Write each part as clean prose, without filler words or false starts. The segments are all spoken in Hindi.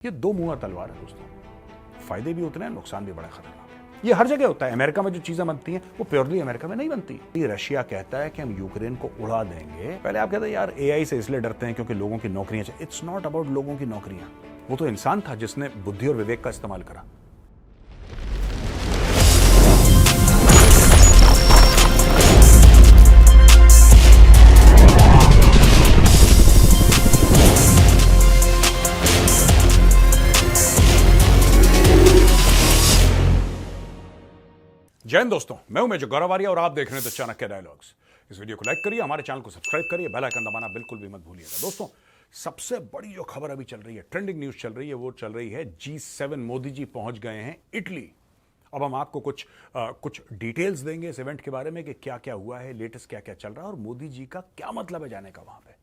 ये दो मुंहा तलवार है दोस्तों, फायदे भी उतने हैं, नुकसान भी बड़ा खतरनाक है। ये हर जगह होता है। अमेरिका में जो चीजें बनती हैं वो प्योरली अमेरिका में नहीं बनती। ये रशिया कहता है कि हम यूक्रेन को उड़ा देंगे। पहले आप कहते हैं यार एआई से इसलिए डरते हैं क्योंकि लोगों की नौकरियां चाहिए। इट्स नॉट अबाउट लोगों की नौकरियां, वो तो इंसान था जिसने बुद्धि और विवेक का इस्तेमाल करा। जय हिंद दोस्तों, मैं हूं मेजर गौरव आर्या और आप देख रहे हैं द चाणक्य डायलॉग्स। इस वीडियो को लाइक करिए, हमारे चैनल को सब्सक्राइब करिए, बेल आइकन दबाना बिल्कुल भी मत भूलिएगा। दोस्तों, सबसे बड़ी जो खबर अभी चल रही है, ट्रेंडिंग न्यूज चल रही है, वो चल रही है G7। मोदी जी पहुंच गए हैं इटली। अब हम आपको कुछ डिटेल्स देंगे इस इवेंट के बारे में कि क्या क्या हुआ है, लेटेस्ट क्या क्या चल रहा है और मोदी जी का क्या मतलब है जाने का वहां पे।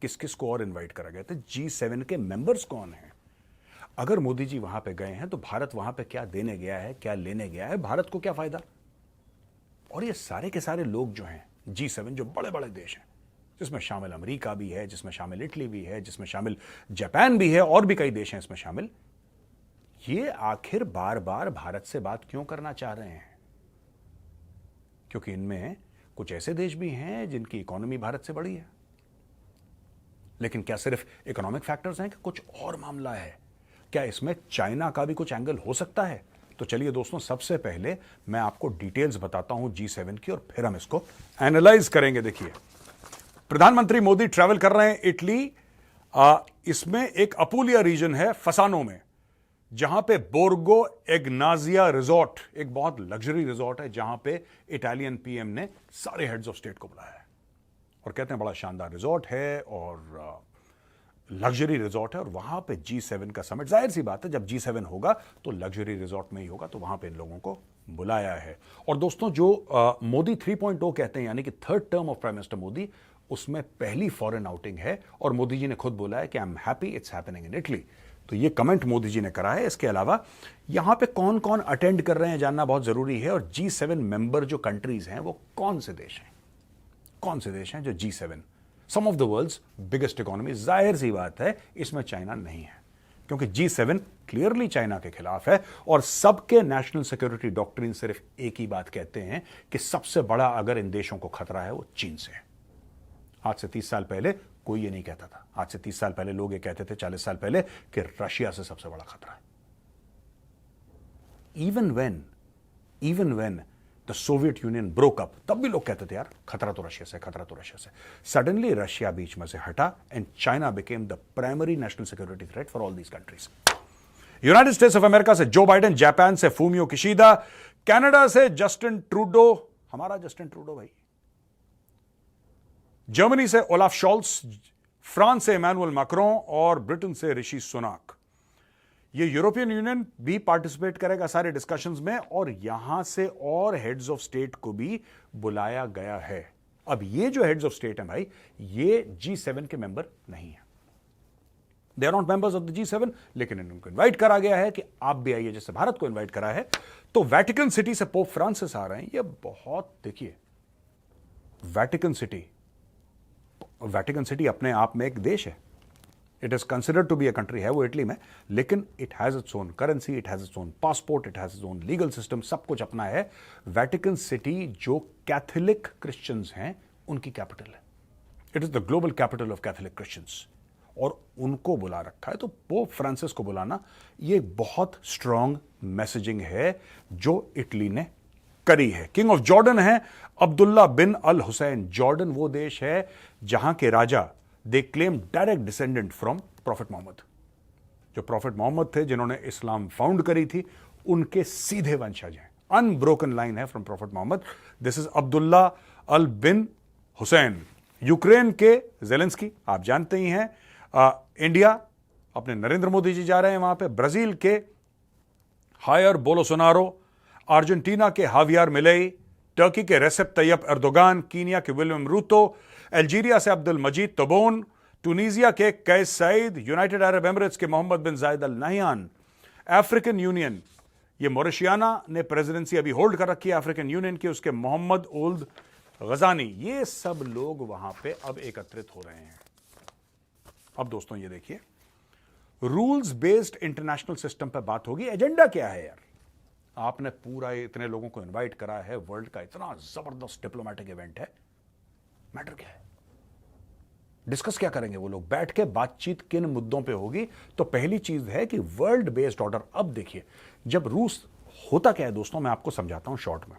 किस किस को और इन्वाइट करा गया था, G7 के मेंबर्स कौन है। अगर मोदी जी वहां पे गए हैं तो भारत वहां पे क्या देने गया है, क्या लेने गया है, भारत को क्या फायदा। और ये सारे के सारे लोग जो हैं G7, जो बड़े बड़े देश हैं, जिसमें शामिल अमेरिका भी है, जिसमें शामिल इटली भी है, जिसमें शामिल जापान भी है और भी कई देश हैं इसमें शामिल, ये आखिर बार बार भारत से बात क्यों करना चाह रहे हैं। क्योंकि इनमें कुछ ऐसे देश भी हैं जिनकी इकोनॉमी भारत से बड़ी है। लेकिन क्या सिर्फ इकोनॉमिक फैक्टर्स हैं कि कुछ और मामला है। क्या इसमें चाइना का भी कुछ एंगल हो सकता है। तो चलिए दोस्तों, सबसे पहले मैं आपको डिटेल्स बताता हूं G7 की और फिर हम इसको एनालाइज करेंगे। देखिए, प्रधानमंत्री मोदी ट्रैवल कर रहे हैं इटली। इसमें एक अपूलिया रीजन है फसानो में, जहां पे बोर्गो एग्नाजिया रिजॉर्ट, एक बहुत लग्जरी रिजॉर्ट है, जहां पे इटालियन पीएम ने सारे हेड्स ऑफ स्टेट को बुलाया है और कहते हैं बड़ा शानदार रिजॉर्ट है और लग्जरी रिजॉर्ट है। और वहां पे G7 का समिट, जाहिर सी बात है जब G7 होगा तो लग्जरी रिजॉर्ट में ही होगा, तो वहां पे इन लोगों को बुलाया है। और दोस्तों, जो मोदी 3.0 कहते हैं, यानी कि third term of prime minister Modi, उसमें पहली फॉरेन आउटिंग है और मोदी जी ने खुद बोला है कि I am happy it's happening in Italy. तो ये कमेंट मोदी जी ने करा है। इसके अलावा यहां पे कौन कौन अटेंड कर रहे हैं जानना बहुत जरूरी है। और G7 मेंबर जो कंट्रीज हैं वो कौन से देश हैं, कौन से देश हैं जो G7, some of the world's biggest economy. जाहिर सी बात है इसमें चाइना नहीं है, क्योंकि G7 क्लियरली चाइना के खिलाफ है और सबके नेशनल सिक्योरिटी डॉक्ट्रिन सिर्फ एक ही बात कहते हैं कि सबसे बड़ा अगर इन देशों को खतरा है वो चीन से है। आज से 30 साल पहले कोई ये नहीं कहता था। आज से 30 साल पहले लोग ये कहते थे, 40 साल पहले, कि रशिया से सबसे बड़ा खतरा है। Even when the Soviet union broke up, तब भी लोग कहते थे यार खतरा तो रशिया से, खतरा तो रशिया से। सडनली रशिया बीच में से हटा and China became the primary national security threat for all these countries. United states of America से जो बाइडेन, जापान से फूमियो किशिदा, कनाडा से जस्टिन ट्रूडो, हमारा जस्टिन ट्रूडो भाई, जर्मनी से ओलाफ शॉल्स, फ्रांस से इमैनुअल मैक्रों और ब्रिटेन से ऋषि सुनाक। ये यूरोपियन यूनियन भी पार्टिसिपेट करेगा सारे डिस्कशंस में और यहां से और हेड्स ऑफ स्टेट को भी बुलाया गया है। अब ये जो हेड्स ऑफ स्टेट हैं भाई, ये G7 के मेंबर नहीं है, they are not members of the G7, लेकिन इनको इन्वाइट करा गया है कि आप भी आइए, जैसे भारत को इन्वाइट करा है। तो वेटिकन सिटी से पोप फ्रांसिस आ रहे हैं। ये बहुत, देखिए, वेटिकन सिटी अपने आप में एक देश है। It is considered to be a country, है वो इटली में, लेकिन it has its own currency, it has its own passport, it has its own legal system, सब कुछ अपना है। वेटिकन सिटी जो कैथोलिक क्रिश्चियंस हैं उनकी कैपिटल है। It is the global capital of Catholic Christians और उनको बुला रखा है। तो पोप फ्रांसिस को बुलाना ये बहुत स्ट्रांग मैसेजिंग है जो इटली ने करी है। किंग ऑफ जॉर्डन है Abdullah bin Al Hussein. Jordan वो देश है जहां के राजा, they claim direct descendant from prophet Muhammad. जो प्रॉफिट मोहम्मद थे जिन्होंने इस्लाम फाउंड करी थी, उनके सीधे वंशज हैं। अनब्रोकन लाइन है from prophet Mohammed. This is Abdullah Al Bin Hussein. Ukraine के जेलेंस्की आप जानते ही हैं। इंडिया, अपने नरेंद्र मोदी जी जा रहे हैं वहां पे। ब्राजील के हायर बोलोसोनारो, अर्जेंटीना के हावियर मिलेई, टर्की के रेसेप तैयब एर्दोगान, कीनिया के विलियम रूतो, अल्जीरिया से अब्दुल मजीद तबोन, टूनीजिया के कैस सईद, यूनाइटेड अरब एमिरेट्स के मोहम्मद बिन जायद अल नहयान, अफ्रीकन यूनियन, ये मॉरिशियाना ने प्रेसिडेंसी अभी होल्ड कर रखी है अफ्रीकन यूनियन की, उसके मोहम्मद ओल्द गजानी, ये सब लोग वहां पे अब एकत्रित हो रहे हैं। अब दोस्तों ये देखिए, रूल्स बेस्ड इंटरनेशनल सिस्टम पर बात होगी। एजेंडा क्या है यार? आपने पूरा इतने लोगों को इनवाइट करा है, वर्ल्ड का इतना जबरदस्त डिप्लोमेटिक इवेंट है, मैटर क्या है? डिस्कस क्या करेंगे वो लोग? बैठ के बातचीत किन मुद्दों पे होगी? तो पहली चीज है कि वर्ल्ड बेस्ड ऑर्डर। अब देखिए, जब रूस होता क्या है दोस्तों, मैं आपको समझाता हूं शॉर्ट में।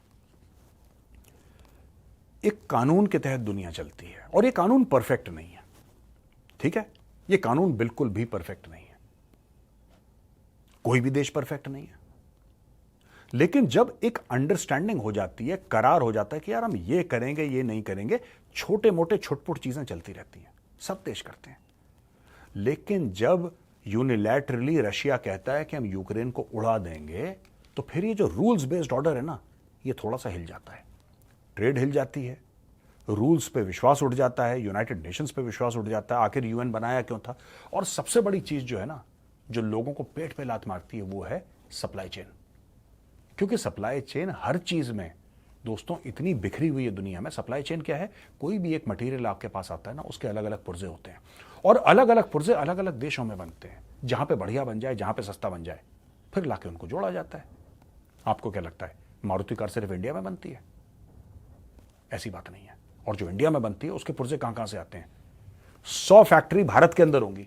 एक कानून के तहत दुनिया चलती है और ये कानून परफेक्ट नहीं है, ठीक है? ये कानून बिल्कुल भी परफेक्ट नहीं है, कोई भी देश परफेक्ट नहीं है। लेकिन जब एक अंडरस्टैंडिंग हो जाती है, करार हो जाता है कि यार हम ये करेंगे, ये नहीं करेंगे, छोटे मोटे छुटपुट चीजें चलती रहती हैं, सब देश करते हैं। लेकिन जब यूनिलैटरली रशिया कहता है कि हम यूक्रेन को उड़ा देंगे, तो फिर ये जो रूल्स बेस्ड ऑर्डर है ना, ये थोड़ा सा हिल जाता है। ट्रेड हिल जाती है, रूल्स पे विश्वास उठ जाता है, यूनाइटेड नेशंस पे विश्वास उठ जाता है। आखिर यूएन बनाया क्यों था? और सबसे बड़ी चीज जो है ना, जो लोगों को पेट पे लात मारती है, वो है सप्लाई चेन। क्योंकि सप्लाई चेन हर चीज में दोस्तों इतनी बिखरी हुई है दुनिया में। सप्लाई चेन क्या है? कोई भी एक मटेरियल आपके पास आता है ना, उसके अलग अलग पुर्जे होते हैं और अलग अलग पुर्जे अलग अलग देशों में बनते हैं। जहां पे बढ़िया बन जाए, जहां पे सस्ता बन जाए, फिर लाके उनको जोड़ा जाता है। आपको क्या लगता है मारुति कार सिर्फ इंडिया में बनती है? ऐसी बात नहीं है। और जो इंडिया में बनती है उसके पुर्जे कहां से आते हैं? 100 फैक्ट्री भारत के अंदर होंगी।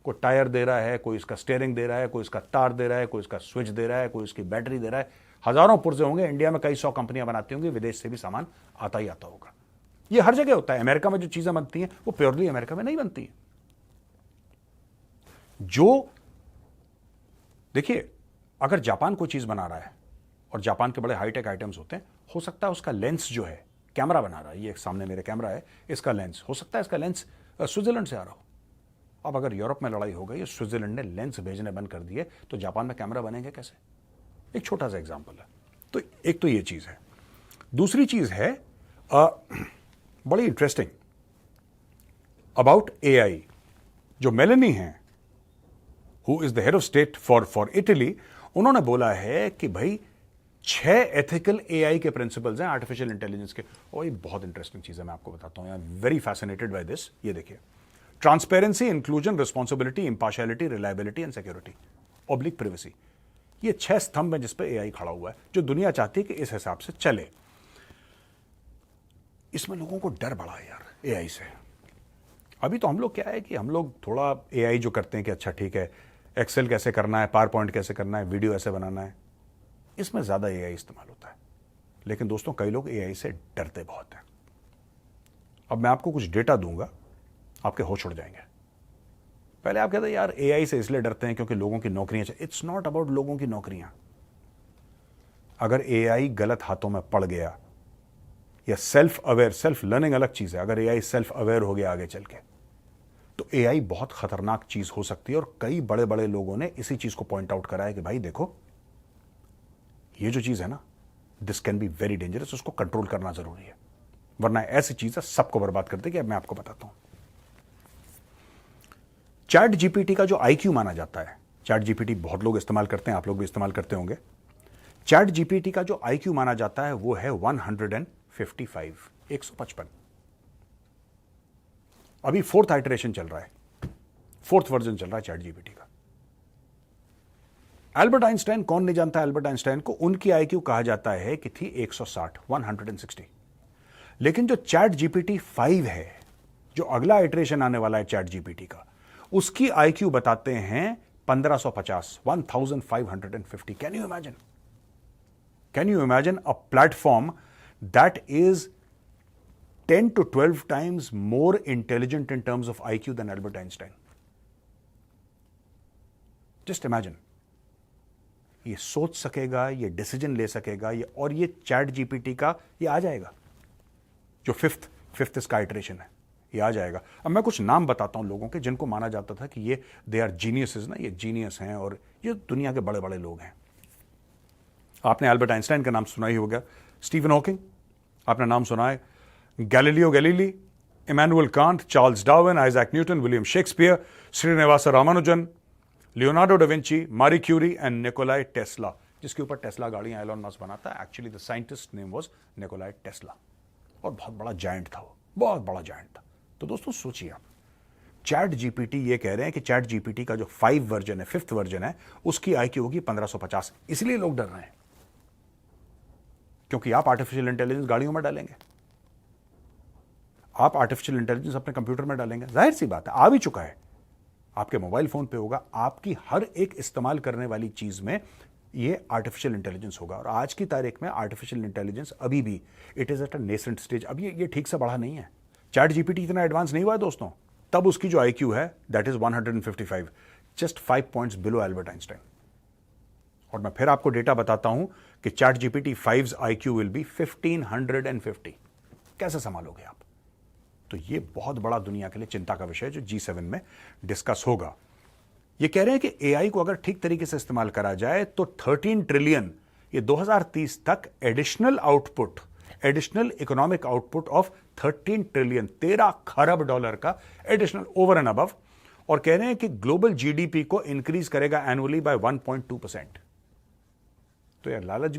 कोई टायर दे रहा है, कोई इसका स्टीयरिंग दे रहा है, कोई इसका तार दे रहा है, कोई इसका स्विच दे रहा है, कोई इसकी बैटरी दे रहा है। हजारों पुर्जे होंगे। इंडिया में कई 100 कंपनियां बनाती होंगी, विदेश से भी सामान आता ही आता होगा। ये हर जगह होता है। अमेरिका में जो चीजें बनती हैं वो प्योरली अमेरिका में नहीं बनती है। जो देखिए, अगर जापान कोई चीज बना रहा है और जापान के बड़े हाईटेक आइटम्स होते हैं, हो सकता है उसका लेंस जो है, कैमरा बना रहा है, ये सामने मेरे कैमरा है, इसका लेंस हो सकता है, इसका लेंस स्विट्जरलैंड से आ रहा हो। अब अगर यूरोप में लड़ाई हो गई, स्विट्जरलैंड ने लेंस भेजने बंद कर दिए, तो जापान में कैमरा बनेंगे कैसे? एक छोटा सा एग्जांपल है। तो एक तो ये चीज है। दूसरी चीज है बड़ी इंटरेस्टिंग अबाउट एआई। जो मेलेनी है, who is the head of state for Italy, उन्होंने बोला है कि भाई 6 एथिकल एआई के प्रिंसिपल्स हैं आर्टिफिशियल इंटेलिजेंस के। और ये बहुत इंटरेस्टिंग चीज है, मैं आपको बताता हूं। Very fascinated by this. ये देखिए, transparency, inclusion, responsibility, impartiality, reliability and security, oblique privacy. ये 6 स्तंभ है जिस पे एआई खड़ा हुआ है, जो दुनिया चाहती है कि इस हिसाब से चले। इसमें लोगों को डर बढ़ा है यार एआई से। अभी तो हम लोग क्या है कि हम लोग थोड़ा एआई जो करते हैं कि अच्छा ठीक है, एक्सेल कैसे करना है, पावर पॉइंट कैसे करना है, वीडियो ऐसे बनाना है, इसमें ज्यादा एआई इस्तेमाल होता है। लेकिन दोस्तों कई लोग एआई से डरते बहुत हैं। अब मैं आपको कुछ डेटा दूंगा, आपके होश उड़ जाएंगे। पहले आप कहते हैं यार एआई से इसलिए डरते हैं क्योंकि लोगों की नौकरियां। इट्स नॉट अबाउट लोगों की नौकरियां। अगर एआई गलत हाथों में पड़ गया, या सेल्फ अवेयर, सेल्फ लर्निंग अलग चीज है, अगर एआई सेल्फ अवेयर हो गया आगे चल के, तो एआई बहुत खतरनाक चीज हो सकती है। और कई बड़े बड़े लोगों ने इसी चीज को पॉइंट आउट करा है कि भाई देखो, ये जो चीज है ना, this can be very dangerous, उसको कंट्रोल करना जरूरी है, वरना ऐसी चीजें सबको बर्बाद कर देगी। अब मैं आपको बताता हूं। चैट जीपीटी का जो आईक्यू माना जाता है, चैट जीपीटी बहुत लोग इस्तेमाल करते हैं, आप लोग भी इस्तेमाल करते होंगे। चैट जीपीटी का जो आईक्यू माना जाता है वो है 155, 155। अभी 4th आइटरेशन चल रहा है, 4th वर्जन चल रहा है चैट जीपीटी का। एल्बर्ट आइंस्टाइन, कौन नहीं जानता एल्बर्ट आइंस्टाइन को, उनकी आईक्यू कहा जाता है कि थी 160। लेकिन जो चैट जीपीटी 5 है, जो अगला आइटरेशन आने वाला है चैट जीपीटी का, उसकी आईक्यू बताते हैं 1550, 1550। Can you imagine? Can you imagine a platform that is 10 to 12 times more intelligent in terms of IQ than Albert Einstein? Just imagine. ये सोच सकेगा, ये डिसीजन ले सकेगा, और ये चैट जीपीटी का ये आ जाएगा, जो फिफ्थ इसका इटरेशन है, ये आ जाएगा। अब मैं कुछ नाम बताता हूं लोगों के जिनको माना जाता था कि ये दे आर जीनियसेस ना, ये जीनियस हैं और ये दुनिया के बड़े बड़े लोग हैं। आपने एल्बर्ट आइंस्टाइन का नाम सुना ही होगा, स्टीफन हॉकिंग आपने नाम सुना है, Galileo Galilei, Immanuel Kant, Charles Darwin, Isaac Newton, William Shakespeare, Srinivasa Ramanujan, Leonardo da Vinci, Marie Curie and Nikolai Tesla, जिसके ऊपर टेस्ला गाड़ियां एलोन मस्क बनाता है। Actually the scientist name was Nikolai Tesla, और बहुत बड़ा जायंट था वो, बहुत बड़ा जायंट था। तो दोस्तों सोचिए आप, चैट जीपीटी ये कह रहे हैं कि चैट जीपीटी का जो 5 वर्जन है, 5th वर्जन है, उसकी आईक्यू होगी 1550। इसलिए लोग डर रहे हैं, क्योंकि आप आर्टिफिशियल इंटेलिजेंस गाड़ियों में डालेंगे, आप आर्टिफिशियल इंटेलिजेंस अपने कंप्यूटर में डालेंगे, जाहिर सी बात है, आ भी चुका है, आपके मोबाइल फोन पे होगा, आपकी हर एक इस्तेमाल करने वाली चीज में ये आर्टिफिशियल इंटेलिजेंस होगा। और आज की तारीख में आर्टिफिशियल इंटेलिजेंस अभी भी it is at a nascent stage, अब ये ठीक से बढ़ा नहीं है। चैट जीपीटी इतना एडवांस नहीं हुआ है दोस्तों, तब उसकी जो आईक्यू है that is 155, just 5 points below Albert Einstein. और मैं फिर आपको डेटा बताता हूं कि chat GPT 5's IQ will be 1550। कैसे संभालोगे आप? तो ये बहुत बड़ा दुनिया के लिए चिंता का विषय है जो G7 में डिस्कस होगा। ये कह रहे हैं कि एआई को अगर ठीक तरीके से इस्तेमाल करा जाए तो 13 ट्रिलियन ये 2030 तक additional economic output of 13 trillion, 13 खरब डॉलर का एडिशनल ओवर एंड अबव। और कह रहे हैं कि ग्लोबल जीडीपी को इंक्रीज करेगा एनुअली बाय 1.2%। तो यार लालच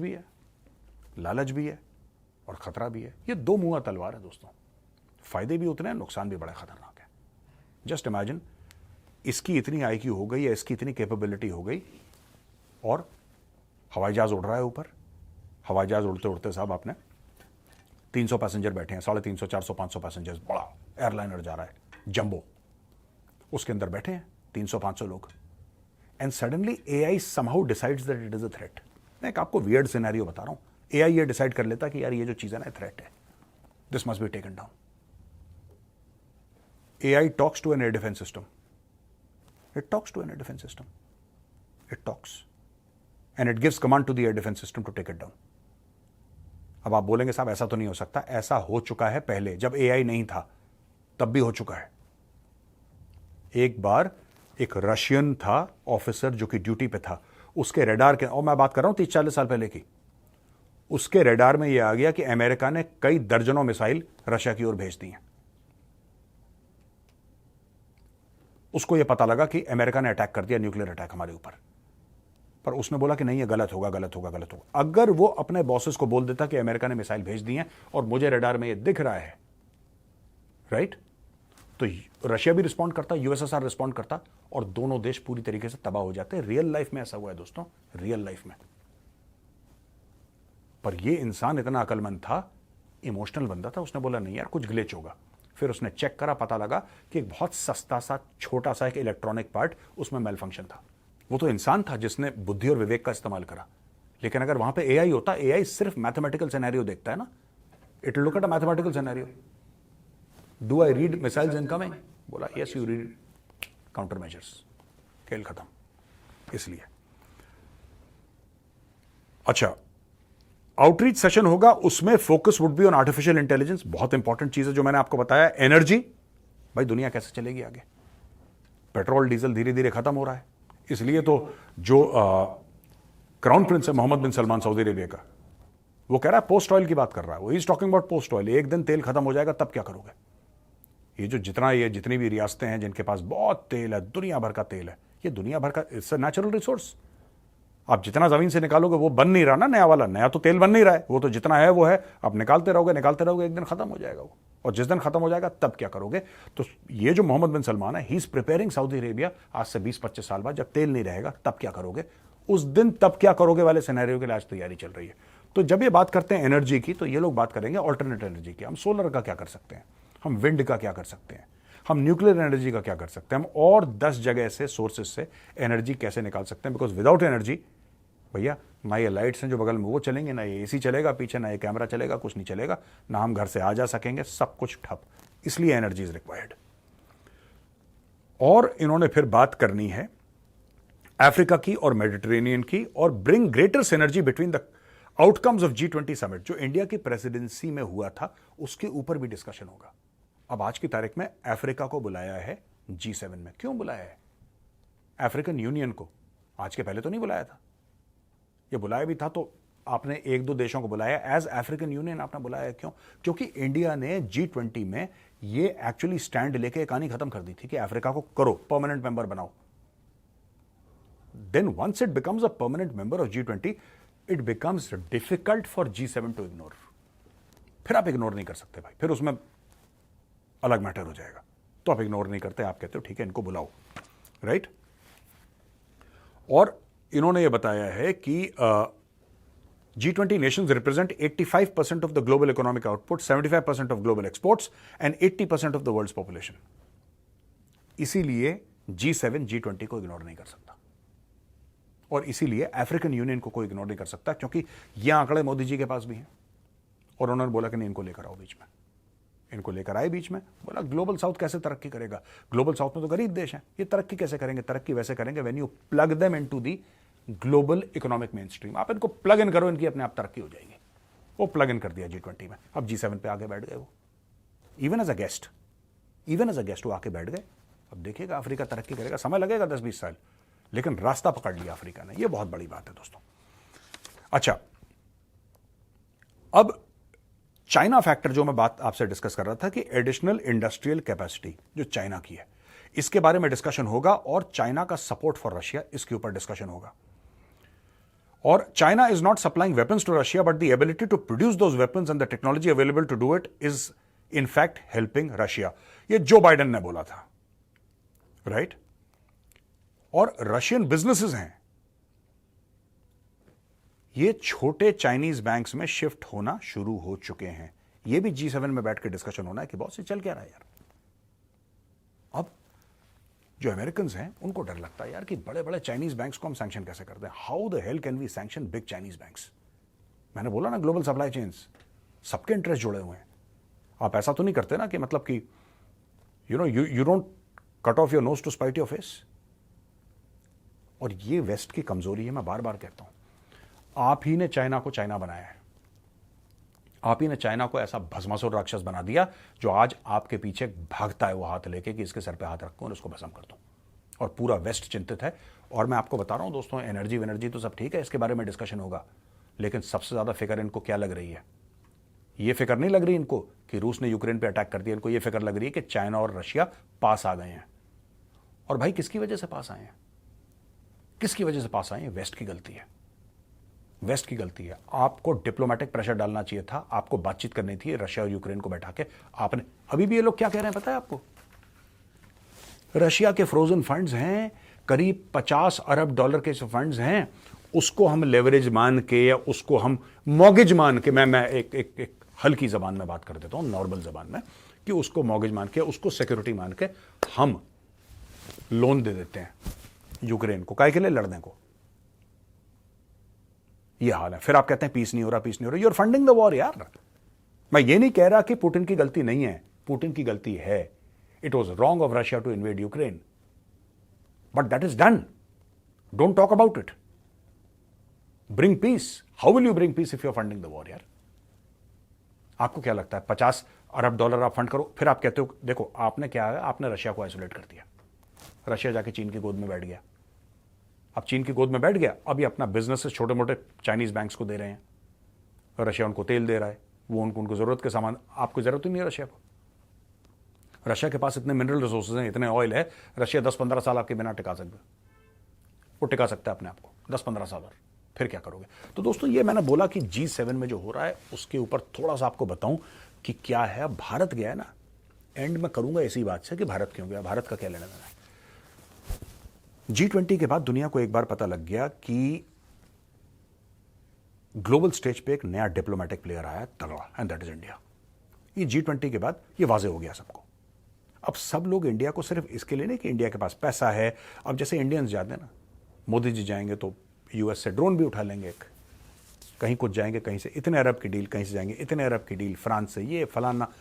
भी है और खतरा भी है। ये दो मुंहा तलवार है दोस्तों, फायदे भी उतने हैं, नुकसान भी बड़ा खतरनाक है। जस्ट इमेजिन, इसकी इतनी आईक्यू हो गई या इसकी इतनी कैपेबिलिटी हो गई और हवाई जहाज उड़ रहा है ऊपर। हवाई जहाज उड़ते उड़ते साहब आपने 300 पैसेंजर बैठे हैं, 350, 400, 500 पैसेंजर्स, बड़ा एयरलाइनर जा रहा है जंबो, उसके अंदर बैठे हैं 300-500 लोग, and suddenly AI somehow decides that it is a threat. मैं एक आपको वियर्ड सिनेरियो बता रहा हूं, एआई ये डिसाइड कर लेता कि यार ये जो चीज है ना थ्रेट है, this must be taken down. AI talks to an air defence system, it talks to an air defense system, it talks and it gives command to the air defense system to take it down। अब आप बोलेंगे साहब ऐसा तो नहीं हो सकता, ऐसा हो चुका है पहले, जब एआई नहीं था तब भी हो चुका है। एक बार एक रशियन था ऑफिसर जो कि ड्यूटी पे था, उसके रेडार के, और मैं बात कर रहा हूं 30-40 साल पहले की, उसके रेडार में यह आ गया कि अमेरिका ने कई दर्जनों मिसाइल रशिया की ओर भेज दी हैं। उसको यह पता लगा कि अमेरिका ने अटैक कर दिया, न्यूक्लियर अटैक हमारे ऊपर, पर उसने बोला कि नहीं ये गलत होगा। अगर वो अपने बॉसेस को बोल देता कि अमेरिका ने मिसाइल भेज दी हैं और मुझे रडार में ये दिख रहा है, राइट, तो रशिया भी रिस्पॉन्ड करता, यूएसएसआर रिस्पॉन्ड करता और दोनों देश पूरी तरीके से तबाह हो जाते। रियल लाइफ में ऐसा हुआ है दोस्तों, रियल लाइफ में। पर ये इंसान इतना अकलमंद था, इमोशनल बंदा था, उसने बोला नहीं यार कुछ ग्लिच होगा। फिर उसने चेक करा, पता लगा कि एक बहुत सस्ता सा छोटा सा एक इलेक्ट्रॉनिक पार्ट उसमें मेल फंक्शन था। वो तो इंसान था जिसने बुद्धि और विवेक का इस्तेमाल करा। लेकिन अगर वहां पे एआई होता, एआई सिर्फ मैथमेटिकल सिनेरियो देखता है ना, it will look at a mathematical scenario, do I read missiles incoming, बोला yes you read counter measures, खेल खत्म। इसलिए अच्छा, आउटरीच सेशन होगा, उसमें focus would be on artificial intelligence. बहुत इंपॉर्टेंट चीज है जो मैंने आपको बताया। एनर्जी, भाई दुनिया कैसे चलेगी आगे, पेट्रोल डीजल धीरे धीरे खत्म हो रहा है। इसलिए तो जो क्राउन प्रिंस है मोहम्मद बिन सलमान सऊदी अरेबिया का, वो कह रहा है पोस्ट ऑयल की बात कर रहा है, वो is talking about post oil. एक दिन तेल खत्म हो जाएगा तब क्या करोगे? ये जितनी भी रियासतें हैं जिनके पास बहुत तेल है, दुनिया भर का तेल है, ये दुनिया भर का इट्स अ नेचुरल रिसोर्स। आप जितना जमीन से निकालोगे वो बन नहीं रहा ना, नया वाला, नया तो तेल बन नहीं रहा है, वो तो जितना है वो है, आप निकालते रहोगे, एक दिन खत्म हो जाएगा वो। और जिस दिन खत्म हो जाएगा तब क्या करोगे? तो ये जो मोहम्मद बिन सलमान है, he is preparing Saudi Arabia आज से 20-25 साल बाद, जब तेल नहीं रहेगा तब क्या करोगे, उस दिन तब क्या करोगे वाले सिनेरियो के लिए आज तैयारी चल रही है। तो जब ये बात करते हैं एनर्जी की, तो ये लोग बात करेंगे ऑल्टरनेट एनर्जी की। हम सोलर का क्या कर सकते हैं, हम विंड का क्या कर सकते हैं, हम न्यूक्लियर एनर्जी का क्या कर सकते हैं, हम और 10 जगह से सोर्सेज से एनर्जी कैसे निकाल सकते हैं। बिकॉज विदाउट एनर्जी भैया, ना ये लाइट्स हैं जो बगल में वो चलेंगे, ना ये एसी चलेगा पीछे, ना ये कैमरा चलेगा, कुछ नहीं चलेगा, ना हम घर से आ जा सकेंगे, सब कुछ ठप। इसलिए एनर्जी इज रिक्वायर्ड। और इन्होंने फिर बात करनी है अफ्रीका की और मेडिटेरेनियन की, और bring greater synergy between the outcomes of G20 summit, जो इंडिया की प्रेसिडेंसी में हुआ था, उसके ऊपर भी डिस्कशन होगा। अब आज की तारीख में अफ्रीका को बुलाया है G7 में। क्यों बुलाया है? अफ्रीकन यूनियन को आज के पहले तो नहीं बुलाया था, ये बुलाया भी था तो आपने 1-2 देशों को बुलाया, एज अफ्रीकन यूनियन आपने बुलाया। क्यों? क्योंकि इंडिया ने G20 में ये एक्चुअली स्टैंड लेके कहानी खत्म कर दी थी कि अफ्रीका को करो, परमानेंट मेंबर बनाओ। Then once it becomes a permanent member of G20, it becomes difficult for G7 to ignore. फिर आप इग्नोर नहीं कर सकते भाई, फिर उसमें अलग मैटर हो जाएगा। तो आप इग्नोर नहीं करते, आप कहते हो ठीक है इनको बुलाओ, राइट। और इन्होंने ये बताया है कि G20 nations represent 85% of the global economic output, 75% of global exports and 80% of the world's population. इसीलिए G7 G20 को इग्नोर नहीं कर सकता, और इसीलिए अफ्रीकन यूनियन को कोई इग्नोर नहीं कर सकता, क्योंकि ये आंकड़े मोदी जी के पास भी हैं। और उन्होंने बोला कि नहीं, इनको लेकर आओ बीच में, इनको लेकर आए बीच में। बोला ग्लोबल साउथ कैसे तरक्की करेगा, ग्लोबल साउथ में तो गरीब देश हैं, ये तरक्की कैसे करेंगे? तरक्की वैसे करेंगे when you plug them into the global economic main stream. आप इनको प्लग इन करो, इनकी अपने आप तरक्की हो जाएगी। वो प्लग इन कर दिया G20 में। अब G7 पे आगे बैठ गए वो, इवन एज अ गेस्ट वो आके बैठ गए। अब देखिएगा अफ्रीका तरक्की करेगा, समय लगेगा 10-20 साल, लेकिन रास्ता पकड़ लिया अफ्रीका ने। ये बहुत बड़ी बात है दोस्तों। अच्छा, अब चाइना फैक्टर जो मैं बात आपसे डिस्कस कर रहा था कि एडिशनल इंडस्ट्रियल कैपेसिटी जो चाइना की है, इसके बारे में डिस्कशन होगा, और चाइना का सपोर्ट फॉर रशिया, इसके ऊपर डिस्कशन होगा। और China is not supplying weapons to Russia, but the ability to produce those weapons and the technology available to do it is in fact helping Russia. ये जो बाइडेन ने बोला था, राइट। और रशियन बिजनेसेस हैं, ये छोटे चाइनीज बैंक्स में शिफ्ट होना शुरू हो चुके हैं। ये भी G7 में बैठ के डिस्कशन होना है कि बहुत से चल क्या रहा है यार। अब जो अमेरिकन हैं उनको डर लगता है यार कि बड़े बड़े चाइनीज बैंक्स को हम सैंक्शन कैसे करते हैं। How the hell can we sanction big Chinese banks? मैंने बोला ना, ग्लोबल सप्लाई चेन्स, सबके इंटरेस्ट जुड़े हुए हैं। आप ऐसा तो नहीं करते ना कि मतलब कि you don't cut off your nose to spite your face. और ये वेस्ट की कमजोरी है, मैं बार बार कहता हूं। आप ही ने चाइना को चाइना बनाया है, आप ही ने चाइना को ऐसा भस्मासुर राक्षस बना दिया जो आज आपके पीछे भागता है वो हाथ लेके कि इसके सर पे हाथ रखूं और उसको भस्म कर दूं। और पूरा वेस्ट चिंतित है। और मैं आपको बता रहा हूं दोस्तों, एनर्जी तो सब ठीक है, इसके बारे में डिस्कशन होगा, लेकिन सबसे ज्यादा फिक्र इनको क्या लग रही है? ये फिक्र नहीं लग रही इनको कि रूस ने यूक्रेन पे अटैक कर दिया, इनको ये फिक्र लग रही है कि चाइना और रशिया पास आ गए हैं। और भाई किसकी वजह से पास आए हैं? किसकी वजह से पास आए हैं? वेस्ट की गलती है, वेस्ट की गलती है। आपको डिप्लोमेटिक प्रेशर डालना चाहिए था, आपको बातचीत करनी थी रशिया और यूक्रेन को बैठा के। आपने अभी भी ये लोग क्या कह रहे हैं पता है आपको? रशिया के फ्रोजन फंड्स हैं, करीब $50 अरब के फंड्स हैं, उसको हम लेवरेज मान के या उसको हम मॉर्गेज मान के, मैं एक हल्की जबान में बात कर देता हूं, नॉर्मल जबान में, कि उसको मॉर्गेज मान के, उसको सिक्योरिटी मान के हम लोन दे देते हैं यूक्रेन को, काहे के लिए? लड़ने को। ये हाल है। फिर आप कहते हैं पीस नहीं हो रहा, पीस नहीं हो रहा। You are funding the war यार। मैं ये नहीं कह रहा कि पुतिन की गलती नहीं है, पुतिन की गलती है। It was wrong of Russia to invade Ukraine, but that is done. Don't talk about it. Bring peace. How will you bring peace if you are funding the war यार? आपको क्या लगता है $50 अरब आप फंड करो, फिर आप कहते हो देखो आपने क्या है, आपने रशिया को आइसोलेट कर दिया। रशिया जाके चीन की गोद में बैठ गया। अब चीन की गोद में बैठ गया, अभी अपना बिजनेस छोटे मोटे चाइनीज बैंक्स को दे रहे हैं। रशिया उनको तेल दे रहा है, वो उनको जरूरत के सामान, आपको जरूरत ही नहीं है रशिया को। रशिया के पास इतने मिनरल रिसोर्सेज हैं, इतने ऑयल है, रशिया 10-15 साल आपके बिना टिका सकता है। वो टिका सकता है अपने आप को 10-15 साल, और फिर क्या करोगे? तो दोस्तों ये मैंने बोला कि G7 में जो हो रहा है उसके ऊपर थोड़ा सा आपको बताऊं कि क्या है। भारत गया है ना, एंड में करूंगा इसी बात से कि भारत क्यों गया, भारत का क्या लेना देना है। G20 के बाद दुनिया को एक बार पता लग गया कि ग्लोबल स्टेज पे एक नया डिप्लोमेटिक प्लेयर आया तगड़ा, एंड दैट इज इंडिया। ये G20 के बाद ये वाजे हो गया सबको। अब सब लोग इंडिया को सिर्फ इसके लिए नहीं कि इंडिया के पास पैसा है। अब जैसे इंडियंस जाते हैं ना, मोदी जी जाएंगे तो यूएस से ड्रोन भी उठा लेंगे, एक कहीं कुछ जाएंगे, कहीं से इतने अरब की डील, कहीं से जाएंगे इतने अरब की डील, फ्रांस से ये फलाना।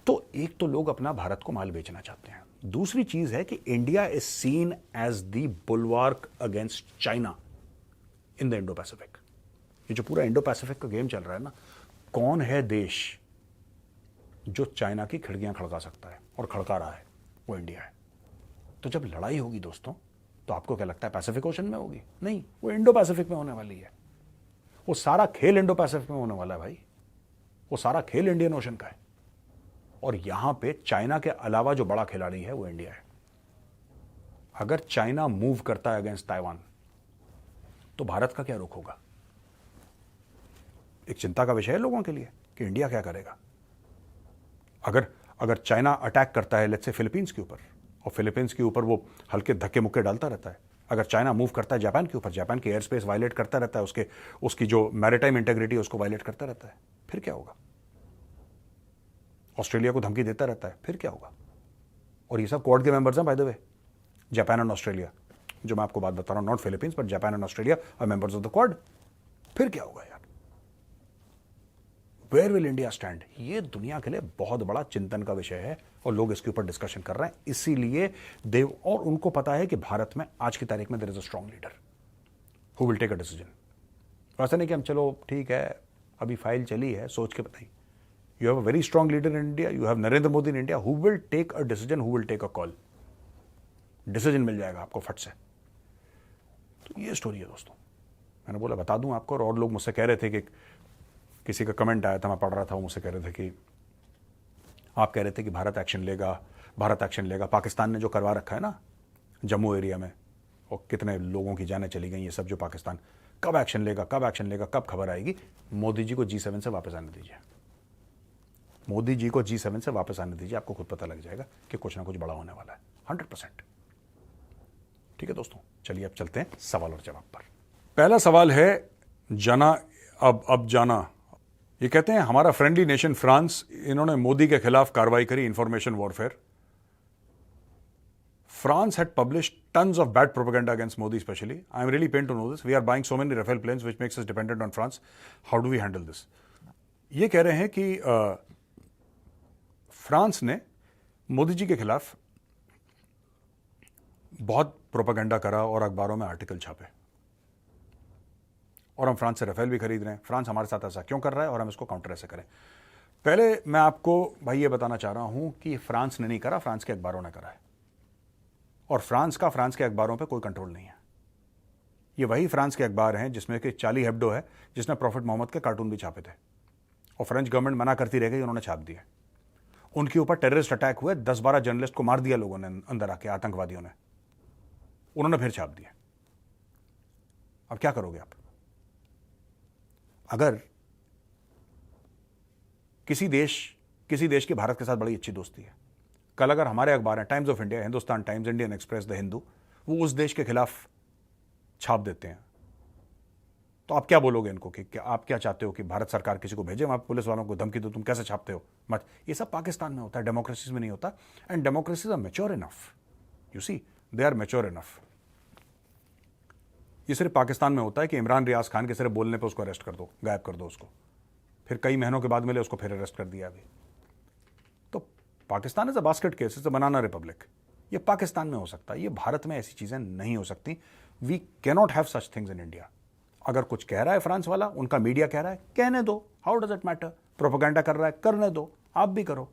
तो एक तो लोग अपना भारत को माल बेचना चाहते हैं, दूसरी चीज है कि India is seen as the bulwark against China in the Indo Pacific. ये जो पूरा इंडो पैसिफिक का गेम चल रहा है ना, कौन है देश जो चाइना की खिड़कियां खड़का सकता है और खड़का रहा है? वो इंडिया है। तो जब लड़ाई होगी दोस्तों, तो आपको क्या लगता है पैसिफिक ओशन में होगी? नहीं, वो इंडो पैसिफिक में होने वाली है। वो सारा खेल इंडो पैसिफिक में होने वाला है भाई। वो सारा खेल इंडियन ओशन का है, और यहां पे चाइना के अलावा जो बड़ा खिलाड़ी है वो इंडिया है। अगर चाइना मूव करता है अगेंस्ट ताइवान, तो भारत का क्या रुख होगा? एक चिंता का विषय है लोगों के लिए कि इंडिया क्या करेगा। अगर चाइना अटैक करता है लेट्स से फिलीपींस के ऊपर, और फिलीपींस के ऊपर वो हल्के धक्के मुक्के डालता रहता है, अगर चाइना मूव करता है जापान के ऊपर, जापान की एयर स्पेस वायलेट करता रहता है, उसकी जो मैरिटाइम इंटेग्रिटी है उसको वायलेट करता रहता है, फिर क्या होगा? ऑस्ट्रेलिया को धमकी देता रहता है, फिर क्या होगा? और ये सब क्वाड के मेंबर्स हैं by the way, Japan and Australia, जो मैं आपको बात बता रहा हूं, not Philippines but Japan and Australia are members of the Quad. फिर क्या होगा यार? Where will India stand? ये दुनिया के लिए बहुत बड़ा चिंतन का विषय है और लोग इसके ऊपर डिस्कशन कर रहे हैं। इसीलिए देव, और उनको पता है कि भारत में आज की तारीख में there is a strong leader who will take a decision. ऐसा नहीं कि हम चलो ठीक है अभी फाइल चली है सोच के बताइए। You have a very strong leader in India, you have Narendra Modi in India who will take a decision, who will take a call. Decision मिल जाएगा आपको फट से। तो ये स्टोरी है दोस्तों, मैंने बोला बता दूं आपको। और लोग मुझसे कह रहे थे कि किसी का कमेंट आया था, मैं पढ़ रहा था, वो मुझसे कह रहे थे कि आप कह रहे थे कि भारत एक्शन लेगा, भारत एक्शन लेगा। पाकिस्तान ने जो करवा रखा है ना जम्मू एरिया में, और कितने लोगों की जानें चली गई, ये सब जो पाकिस्तान, कब एक्शन लेगा, कब एक्शन लेगा, कब खबर आएगी? मोदी जी को G7 से वापस आने दीजिए, मोदी जी को G7 से वापस आने दीजिए, आपको खुद पता लग जाएगा कि कुछ ना कुछ बड़ा होने वाला है 100%। ठीक है दोस्तों, चलिए अब चलते हैं सवाल और जवाब पर। पहला सवाल है जाना अब जाना। ये कहते हैं हमारा फ्रेंडली नेशन फ्रांस, इन्होंने मोदी के खिलाफ कार्रवाई करी, information warfare. France had published tons of bad propaganda against Modi especially. I am really pained to know this. We are buying so many Rafale planes which makes us dependent on France. How do we handle this? ये कह रहे हैं कि फ्रांस ने मोदी जी के खिलाफ बहुत प्रोपेगेंडा करा और अखबारों में आर्टिकल छापे, और हम फ्रांस से राफेल भी खरीद रहे हैं। फ्रांस हमारे साथ ऐसा क्यों कर रहा है और हम इसको काउंटर ऐसे करें? पहले मैं आपको भाई ये बताना चाह रहा हूं कि फ्रांस ने नहीं करा, फ्रांस के अखबारों ने करा है। और फ्रांस के अखबारों पे कोई कंट्रोल नहीं है। ये वही फ्रांस के अखबार हैं जिसमें कि चार्ली हेब्डो है, जिसने प्रॉफिट मोहम्मद के कार्टून भी छापे थे, और फ्रेंच गवर्नमेंट मना करती रह गई, उन्होंने छाप दिए। उनके ऊपर टेररिस्ट अटैक हुए, 10-12 जर्नलिस्ट को मार दिया लोगों ने अंदर आके, आतंकवादियों ने, उन्होंने फिर छाप दिया। अब क्या करोगे आप? अगर किसी देश की भारत के साथ बड़ी अच्छी दोस्ती है, कल अगर हमारे अखबार हैं, times of India, Hindustan times, Indian express, the Hindu, वो उस देश के खिलाफ छाप देते हैं, तो आप क्या बोलोगे इनको कि आप क्या चाहते हो कि भारत सरकार किसी को भेजे वहां पुलिस वालों को धमकी दो, तुम कैसे छापते हो? मत। ये सब पाकिस्तान में होता है, डेमोक्रेसीज में नहीं होता। And democracies are mature enough, you see, they are mature enough. ये सिर्फ पाकिस्तान में होता है कि इमरान रियाज खान के सिर्फ बोलने पर उसको अरेस्ट कर दो, गायब कर दो उसको, फिर कई महीनों के बाद मिले उसको फिर अरेस्ट कर दिया। अभी तो Pakistan is a basket case, is a banana Republic. ये पाकिस्तान में हो सकता है, ये भारत में ऐसी चीजें नहीं हो सकती। We cannot have such things in India. अगर कुछ कह रहा है फ्रांस वाला, उनका मीडिया कह रहा है, कहने दो, how does it matter? Propaganda कर रहा है, करने दो, आप भी करो।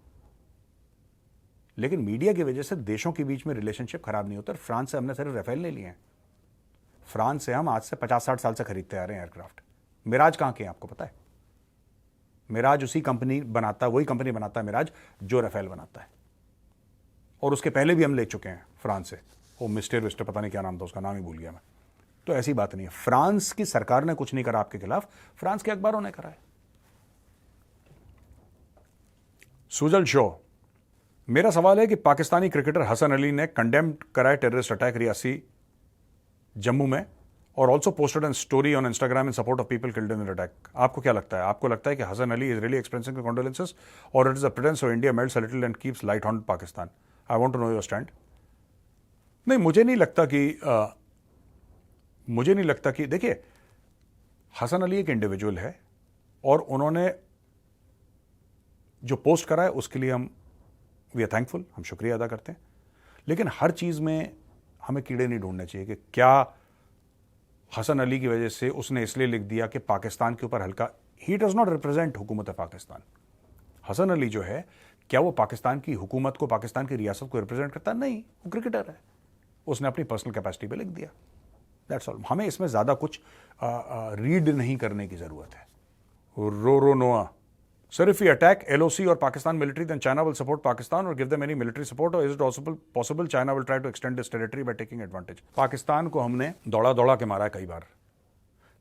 लेकिन मीडिया की वजह से देशों के बीच में रिलेशनशिप खराब नहीं होता। फ्रांस से हमने सिर्फ राफेल नहीं लिए हैं, फ्रांस से हम आज से 50-60 साल से खरीदते आ रहे हैं एयरक्राफ्ट। मिराज कहां के हैं आपको पता है? मिराज उसी कंपनी बनाता है, वही कंपनी बनाता है मिराज जो राफेल बनाता है। और उसके पहले भी हम ले चुके हैं फ्रांस से। वो मिस्टर पता नहीं क्या नाम था उसका, नाम ही भूल गया मैं। तो ऐसी बात नहीं है, फ्रांस की सरकार ने कुछ नहीं करा आपके खिलाफ, फ्रांस के अखबारों ने करा है। सुजल शो, मेरा सवाल है कि पाकिस्तानी क्रिकेटर हसन अली ने कंडेम करा है टेररिस्ट अटैक रियासी जम्मू में, और also posted an story on Instagram in support of people killed in the attack. आपको क्या लगता है? आपको लगता है कि Hasan Ali is really expressing condolences, और it is a pretence of India melts a little and keeps light on Pakistan? I want to know your stand. नहीं, मुझे नहीं लगता कि देखिए, हसन अली एक इंडिविजुअल है और उन्होंने जो पोस्ट करा है उसके लिए हम वी आर थैंकफुल, हम शुक्रिया अदा करते हैं। लेकिन हर चीज में हमें कीड़े नहीं ढूंढने चाहिए कि क्या हसन अली की वजह से उसने इसलिए लिख दिया कि पाकिस्तान के ऊपर हल्का। ही डज नॉट रिप्रेजेंट हुकूमत पाकिस्तान। हसन अली जो है, क्या वो पाकिस्तान की हुकूमत को, पाकिस्तान की रियासत को रिप्रेजेंट करता? नहीं, वो क्रिकेटर है, उसने अपनी पर्सनल कैपेसिटी पे लिख दिया, दैट्स ऑल। हमें इसमें ज्यादा कुछ रीड नहीं करने की जरूरत है। रो नोआ, sir, if we attack LOC और Pakistan military, then China will support Pakistan और give them any military support, और is it possible China will try to extend this territory by taking advantage? Pakistan को हमने दौड़ा के मारा है कई बार।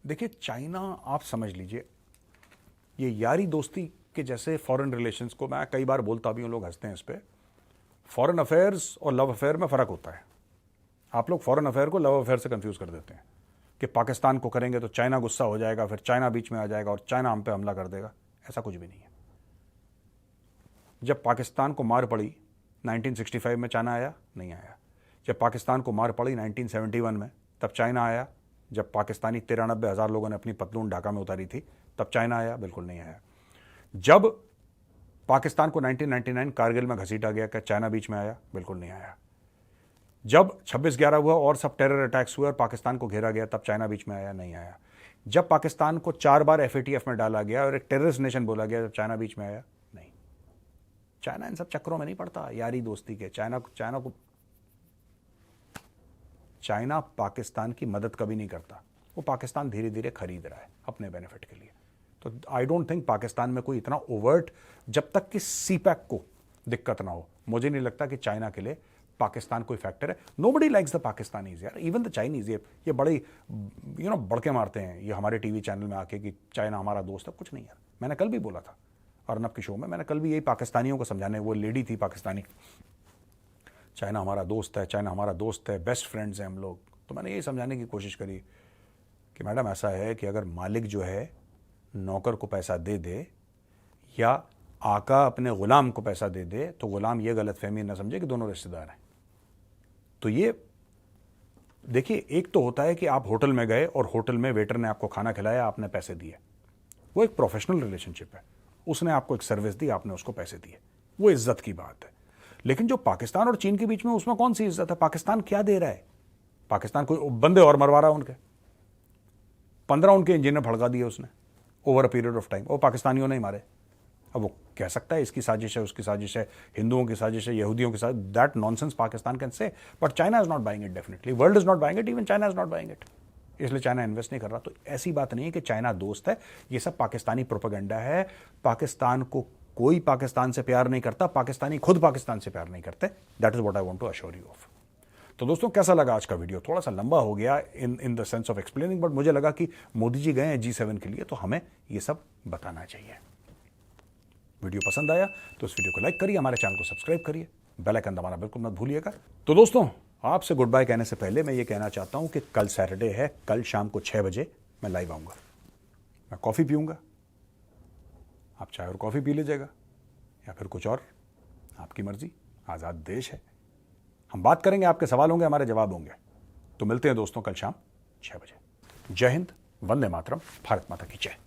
देखिए, चाइना, आप समझ लीजिए, ये यारी दोस्ती कि जैसे फॉरेन रिलेशंस को, मैं कई बार बोलता भी हूँ, लोग हंसते हैं इस पर, फॉरेन अफेयर्स और लव अफेयर में फ़र्क होता है। आप लोग फॉरेन अफेयर को लव अफेयर से कंफ्यूज कर देते हैं कि पाकिस्तान को करेंगे तो चाइना गुस्सा हो जाएगा, फिर चाइना बीच में आ जाएगा और चाइना हम पे हमला कर देगा। ऐसा कुछ भी नहीं है। जब पाकिस्तान को मार पड़ी 1965 में, चाइना आया? नहीं आया। जब पाकिस्तान को मार पड़ी 1971 में, तब चाइना आया? जब पाकिस्तानी 93,000 लोगों ने अपनी पतलून ढाका में उतारी थी, तब चाइना आया? बिल्कुल नहीं आया। जब पाकिस्तान को 1999 कारगिल में घसीटा गया, क्या चाइना बीच में आया? बिल्कुल नहीं आया। जब 26/11 हुआ और सब टेरर अटैक्स हुए और पाकिस्तान को घेरा गया, तब चाइना बीच में आया? नहीं आया। जब पाकिस्तान को 4 बार FATF में डाला गया और एक टेररिस्ट नेशन बोला गया, जब चाइना बीच में आया? नहीं। चाइना इन सब चक्करों में नहीं पड़ता, यारी दोस्ती के। चाइना पाकिस्तान की मदद कभी नहीं करता। वो पाकिस्तान धीरे धीरे खरीद रहा है अपने बेनिफिट के लिए। तो आई डोंट थिंक पाकिस्तान में कोई इतना ओवर्ट, जब तक कि CPEC को दिक्कत ना हो, मुझे नहीं लगता कि चाइना के लिए पाकिस्तान कोई फैक्टर है। नोबडी लाइक्स द पाकिस्तानीज यार, इवन द चाइनीज। ये बड़े बड़के मारते हैं ये हमारे टीवी चैनल में आके कि चाइना हमारा दोस्त है। कुछ नहीं यार, मैंने कल भी बोला था अर्नब के शो में, मैंने कल भी यही पाकिस्तानियों को समझाने, वो लेडी थी पाकिस्तानी, चाइना हमारा दोस्त है, चाइना हमारा दोस्त है, बेस्ट फ्रेंड्स हैं हम लोग। तो मैंने यही समझाने की कोशिश करी कि मैडम ऐसा है कि अगर मालिक जो है नौकर को पैसा दे दे या आका अपने गुलाम को पैसा दे दे, तो गुलाम ये गलतफहमी ना समझे कि दोनों रिश्तेदार हैं। तो ये देखिए, एक तो होता है कि आप होटल में गए और होटल में वेटर ने आपको खाना खिलाया, आपने पैसे दिए, वो एक प्रोफेशनल रिलेशनशिप है। उसने आपको एक सर्विस दी, आपने उसको पैसे दिए, वो इज्जत की बात है। लेकिन जो पाकिस्तान और चीन के बीच में, उसमें कौन सी इज्जत है? पाकिस्तान क्या दे रहा है? पाकिस्तान कोई बंदे और मरवा रहा है उनके, 15 उनके इंजीनियर भड़का दिए उसने over a period of time. वो पाकिस्तानियों ने ही मारे। अब वो कह सकता है इसकी साजिश है, उसकी साजिश है, हिंदुओं की साजिश है, यहूदियों की साजिश, that nonsense Pakistan can say, but China is not buying it definitely, world is not buying it, even China is not buying it, इसलिए चाइना इन्वेस्ट नहीं कर रहा। तो ऐसी बात नहीं है कि चाइना दोस्त है, ये सब पाकिस्तानी प्रोपेगेंडा है। पाकिस्तान को कोई पाकिस्तान से प्यार नहीं करता, पाकिस्तानी खुद पाकिस्तान से प्यार नहीं करते। That is what I want to assure you of. तो दोस्तों, कैसा लगा आज का वीडियो? थोड़ा सा लंबा हो गया in the sense of explaining, but मुझे लगा कि मोदी जी गए हैं G7 के लिए, तो हमें ये सब बताना चाहिए। वीडियो पसंद आया तो इस वीडियो को लाइक करिए, हमारे चैनल को सब्सक्राइब करिए, बेल आइकन दबाना बिल्कुल मत भूलिएगा। तो दोस्तों, आपसे गुड बाय कहने से पहले मैं ये कहना चाहता हूं कि कल सैटरडे है, कल शाम को 6 बजे मैं लाइव आऊंगा। मैं कॉफ़ी पीऊंगा, आप चाय और कॉफ़ी पी लीजिएगा या फिर कुछ और, आपकी मर्जी, आज़ाद देश है। हम बात करेंगे, आपके सवाल होंगे, हमारे जवाब होंगे। तो मिलते हैं दोस्तों कल शाम 6 बजे। जय हिंद, वंदे मातरम, भारत माता की जय।